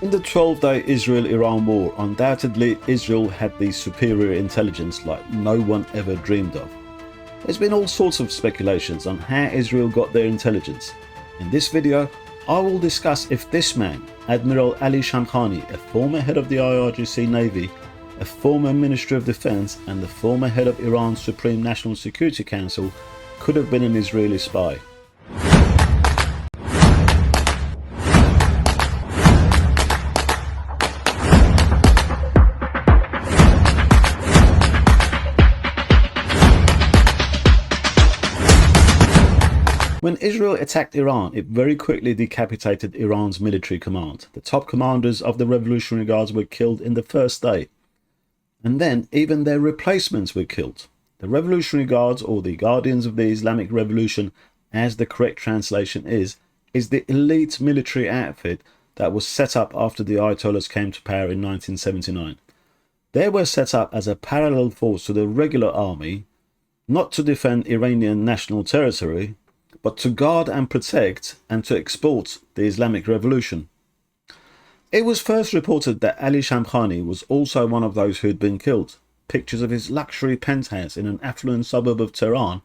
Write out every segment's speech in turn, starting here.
In the 12-day Israel-Iran war, undoubtedly Israel had the superior intelligence like no one ever dreamed of. There's been all sorts of speculations on how Israel got their intelligence. In this video, I will discuss if this man, Admiral Ali Shamkhani, a former head of the IRGC Navy, a former Minister of Defense and the former head of Iran's Supreme National Security Council, could have been an Israeli spy. When Israel attacked Iran, it very quickly decapitated Iran's military command. The top commanders of the Revolutionary Guards were killed in the first day. And then even their replacements were killed. The Revolutionary Guards, or the Guardians of the Islamic Revolution, as the correct translation is the elite military outfit that was set up after the Ayatollahs came to power in 1979. They were set up as a parallel force to the regular army, not to defend Iranian national territory, but to guard and protect and to export the Islamic Revolution. It was first reported that Ali Shamkhani was also one of those who had been killed. Pictures of his luxury penthouse in an affluent suburb of Tehran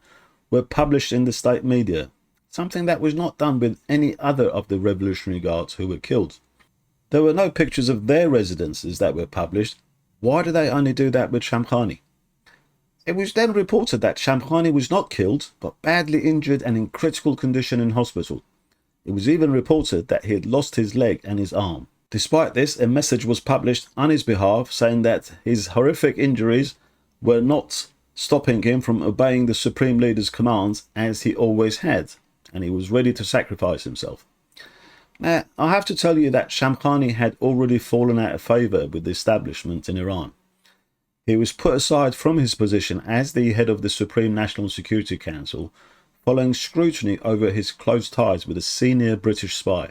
were published in the state media, something that was not done with any other of the Revolutionary Guards who were killed. There were no pictures of their residences that were published. Why did they only do that with Shamkhani? It was then reported that Shamkhani was not killed, but badly injured and in critical condition in hospital. It was even reported that he had lost his leg and his arm. Despite this, a message was published on his behalf saying that his horrific injuries were not stopping him from obeying the Supreme Leader's commands as he always had, and he was ready to sacrifice himself. Now, I have to tell you that Shamkhani had already fallen out of favour with the establishment in Iran. He was put aside from his position as the head of the Supreme National Security Council following scrutiny over his close ties with a senior British spy.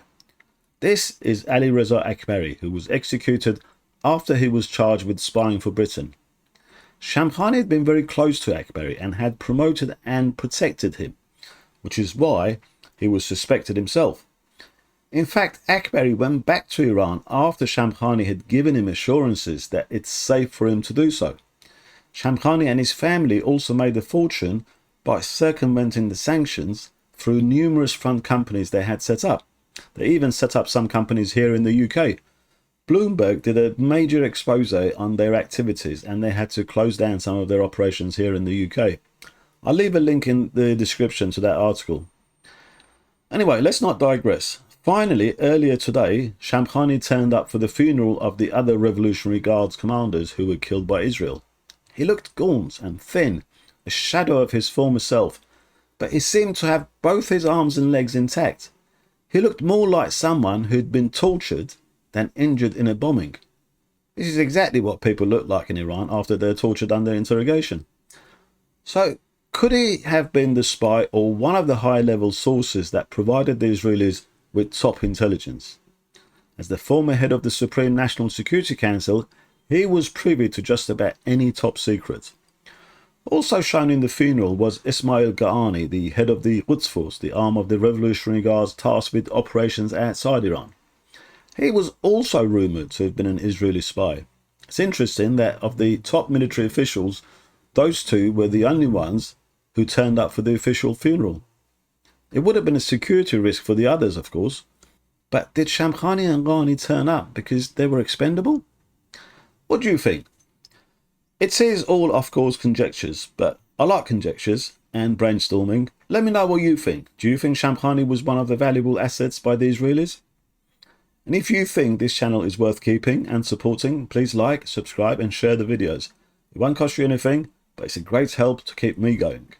This is Ali Reza Akbari, who was executed after he was charged with spying for Britain. Shamkhani had been very close to Akbari and had promoted and protected him, which is why he was suspected himself. In fact, Akbari went back to Iran after Shamkhani had given him assurances that it's safe for him to do so. Shamkhani and his family also made a fortune by circumventing the sanctions through numerous front companies they had set up. They even set up some companies here in the UK. Bloomberg did a major expose on their activities and they had to close down some of their operations here in the UK. I'll leave a link in the description to that article. Anyway, let's not digress. Finally, earlier today, Shamkhani turned up for the funeral of the other Revolutionary Guards commanders who were killed by Israel. He looked gaunt and thin, a shadow of his former self, but he seemed to have both his arms and legs intact. He looked more like someone who'd been tortured than injured in a bombing. This is exactly what people look like in Iran after they're tortured under interrogation. So, could he have been the spy or one of the high-level sources that provided the Israelis with top intelligence? As the former head of the Supreme National Security Council, he was privy to just about any top secret. Also shown in the funeral was Ismail Ghaani, the head of the Quds Force, the arm of the Revolutionary Guards tasked with operations outside Iran. He was also rumoured to have been an Israeli spy. It's interesting that of the top military officials, those two were the only ones who turned up for the official funeral. It would have been a security risk for the others, of course. But did Shamkhani and Ghani turn up because they were expendable? What do you think? It is all, of course, conjectures, but I like conjectures and brainstorming. Let me know what you think. Do you think Shamkhani was one of the valuable assets by the Israelis? And if you think this channel is worth keeping and supporting, please like, subscribe and share the videos. It won't cost you anything, but it's a great help to keep me going.